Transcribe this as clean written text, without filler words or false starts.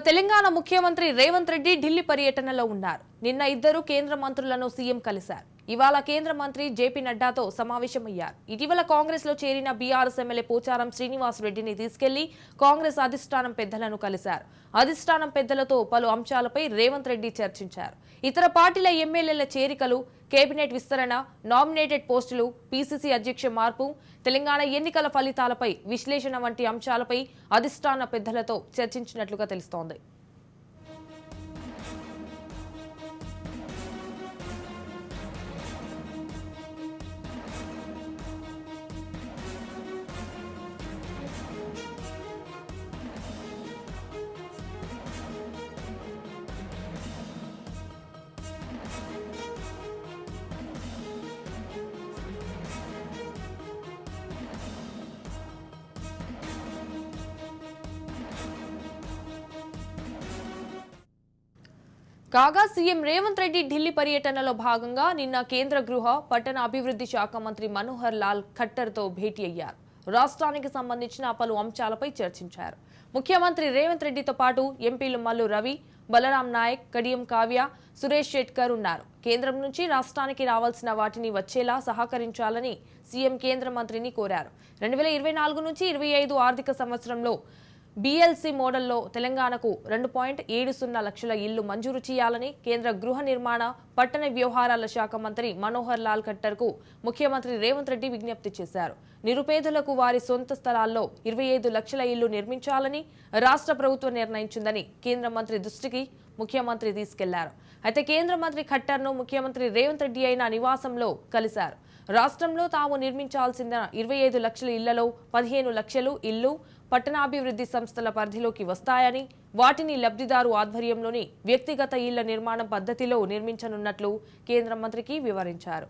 తెలంగాణ ముఖ్యమంత్రి రేవంత్ రెడ్డి ఢిల్లీ పర్యటనలో ఉన్నారు. నిన్న ఇద్దరు కేంద్ర మంత్రులను సీఎం కలిశారు. ఇవాళ కేంద్ర మంత్రి జేపీ నడ్డాతో సమావేశమయ్యారు. ఇటీవల కాంగ్రెస్ లో చేరిన బీఆర్ఎస్ ఎమ్మెల్యే పోచారం శ్రీనివాస్ రెడ్డిని తీసుకెళ్లి కాంగ్రెస్ అధిష్టానం పెద్దలను కలిశారు. అధిష్టానం పెద్దలతో పలు అంశాలపై రేవంత్ రెడ్డి చర్చించారు. ఇతర పార్టీల ఎమ్మెల్యేల చేరికలు, కేబినెట్ విస్తరణ, నామినేటెడ్ పోస్టులు, పీసీసీ అధ్యక్ష మార్పు, తెలంగాణ ఎన్నికల ఫలితాలపై విశ్లేషణ వంటి అంశాలపై అధిష్టాన పెద్దలతో చర్చించినట్లుగా తెలుస్తోంది. కాగా సీఎం రేవంత్ రెడ్డి ఢిల్లీ పర్యటనలో భాగంగా నిన్న కేంద్ర గృహ పట్టణ అభివృద్ధి శాఖ మంత్రి మనోహర్ లాల్ ఖట్టర్ తో భేటీ అయ్యారు. రాష్ట్రానికి సంబంధించిన పలు అంశాలపై చర్చించారు. ముఖ్యమంత్రి రేవంత్ రెడ్డితో పాటు ఎంపీలు మల్లు రవి, బలరాం నాయక్, కడియం కావ్య, సురేష్ షెట్కర్ ఉన్నారు. కేంద్రం నుంచి రాష్ట్రానికి రావాల్సిన వాటిని వచ్చేలా సహకరించాలని సీఎం కేంద్ర మంత్రిని కోరారు. 2024 నుంచి 25 ఆర్థిక సంవత్సరంలో బీఎల్సీ మోడల్లో తెలంగాణకు 2.70 లక్షల ఇళ్లు మంజూరు చేయాలని కేంద్ర గృహ నిర్మాణ, పట్టణ వ్యవహారాల శాఖ మంత్రి మనోహర్ లాల్ ఖట్టర్ కు ముఖ్యమంత్రి రేవంత్ రెడ్డి విజ్ఞప్తి చేశారు. నిరుపేదలకు వారి సొంత స్థలాల్లో 25 లక్షల ఇళ్లు నిర్మించాలని రాష్ట్ర ప్రభుత్వం నిర్ణయించిందని కేంద్ర మంత్రి దృష్టికి ముఖ్యమంత్రి తీసుకెళ్లారు. అయితే కేంద్ర మంత్రి ఖట్టర్ను ముఖ్యమంత్రి రేవంత్ రెడ్డి అయిన నివాసంలో కలిశారు. రాష్ట్రంలో తాము నిర్మించాల్సిన 25 లక్షల ఇళ్లలో 15 లక్షలు ఇళ్లు పట్టణాభివృద్ధి సంస్థల పరిధిలోకి వస్తాయని, వాటిని లబ్ధిదారు ఆధ్వర్యంలోని వ్యక్తిగత ఇళ్ల నిర్మాణం పద్ధతిలో నిర్మించనున్నట్లు కేంద్ర మంత్రికి వివరించారు.